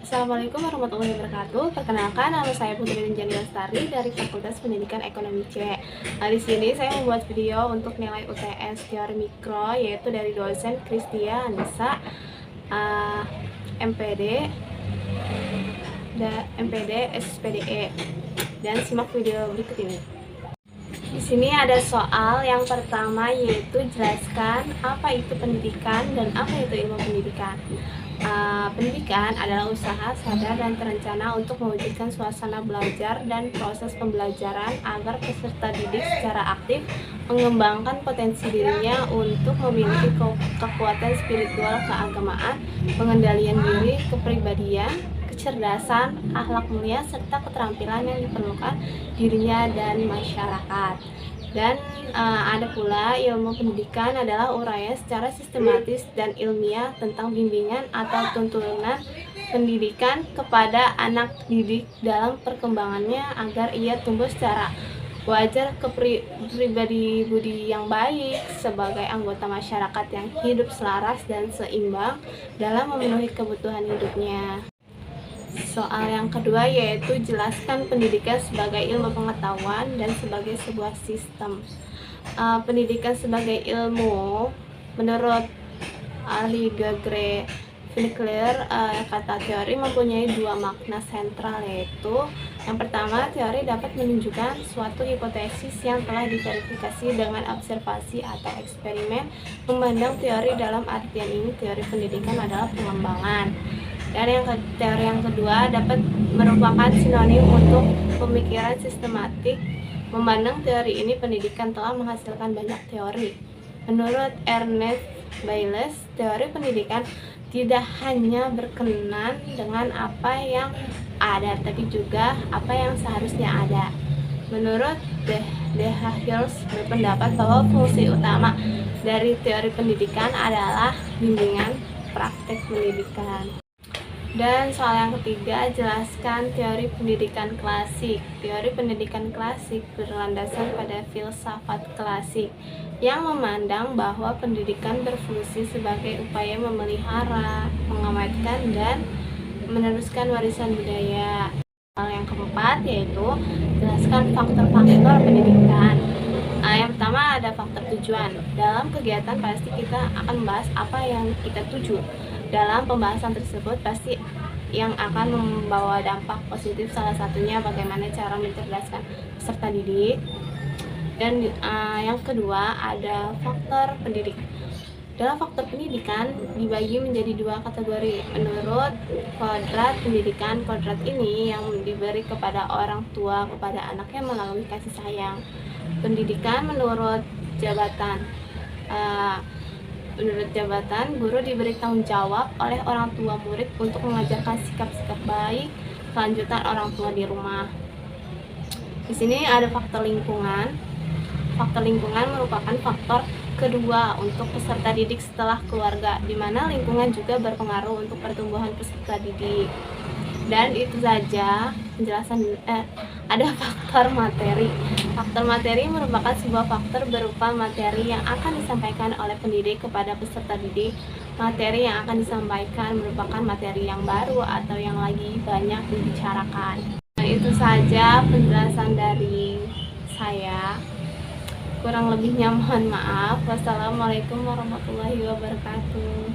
Assalamualaikum warahmatullahi wabarakatuh. Perkenalkan, nama saya Putri Rinjani Lestari dari Fakultas Pendidikan Ekonomi C. Nah, di sini saya membuat video untuk nilai UTS teori mikro, yaitu dari dosen Kristia Anissa, MPD, SPDE. Dan simak video berikut ini. Di sini ada soal yang pertama, yaitu jelaskan apa itu pendidikan dan apa itu ilmu pendidikan. Pendidikan adalah usaha sadar dan terencana untuk mewujudkan suasana belajar dan proses pembelajaran agar peserta didik secara aktif mengembangkan potensi dirinya untuk memiliki kekuatan spiritual keagamaan, pengendalian diri, kepribadian, kecerdasan, akhlak mulia, serta keterampilan yang diperlukan dirinya dan masyarakat. Dan ada pula ilmu pendidikan adalah uraian secara sistematis dan ilmiah tentang bimbingan atau tuntunan pendidikan kepada anak didik dalam perkembangannya agar ia tumbuh secara wajar ke pribadi budi yang baik sebagai anggota masyarakat yang hidup selaras dan seimbang dalam memenuhi kebutuhan hidupnya. Soal yang kedua yaitu jelaskan pendidikan sebagai ilmu pengetahuan dan sebagai sebuah sistem. Pendidikan sebagai ilmu, menurut ahli Gagre Vinkler, kata teori mempunyai dua makna sentral, yaitu yang pertama, teori dapat menunjukkan suatu hipotesis yang telah diverifikasi dengan observasi atau eksperimen. Memandang teori dalam artian ini, teori pendidikan adalah pengembangan. Dan teori yang kedua dapat merupakan sinonim untuk pemikiran sistematik. Memandang teori ini, pendidikan telah menghasilkan banyak teori. Menurut Ernest Bayles, teori pendidikan tidak hanya berkenan dengan apa yang ada, tapi juga apa yang seharusnya ada. Menurut De Haas berpendapat bahwa fungsi utama dari teori pendidikan adalah bimbingan praktek pendidikan. Dan soal yang ketiga, jelaskan teori pendidikan klasik. Teori pendidikan klasik berlandaskan pada filsafat klasik yang memandang bahwa pendidikan berfungsi sebagai upaya memelihara, mengamankan, dan meneruskan warisan budaya. Soal yang keempat yaitu jelaskan faktor-faktor pendidikan. Yang pertama ada faktor tujuan. Dalam kegiatan pasti kita akan membahas apa yang kita tuju. Dalam pembahasan tersebut pasti yang akan membawa dampak positif, salah satunya bagaimana cara mencerdaskan peserta didik. Dan yang kedua ada faktor pendidik. Dalam faktor pendidikan dibagi menjadi dua kategori menurut kodrat pendidikan. Kodrat ini yang diberi kepada orang tua kepada anaknya melalui kasih sayang. Pendidikan menurut jabatan. Menurut jabatan, guru diberi tanggung jawab oleh orang tua murid untuk mengajarkan sikap-sikap baik kelanjutan orang tua di rumah. Di sini ada faktor lingkungan. Faktor lingkungan merupakan faktor kedua untuk peserta didik setelah keluarga, di mana lingkungan juga berpengaruh untuk pertumbuhan peserta didik. Dan itu saja penjelasan. Ada faktor materi. Faktor materi merupakan sebuah faktor berupa materi yang akan disampaikan oleh pendidik kepada peserta didik. Materi yang akan disampaikan merupakan materi yang baru atau yang lagi banyak dibicarakan. Nah, itu saja penjelasan dari saya. Kurang lebihnya mohon maaf. Wassalamualaikum warahmatullahi wabarakatuh.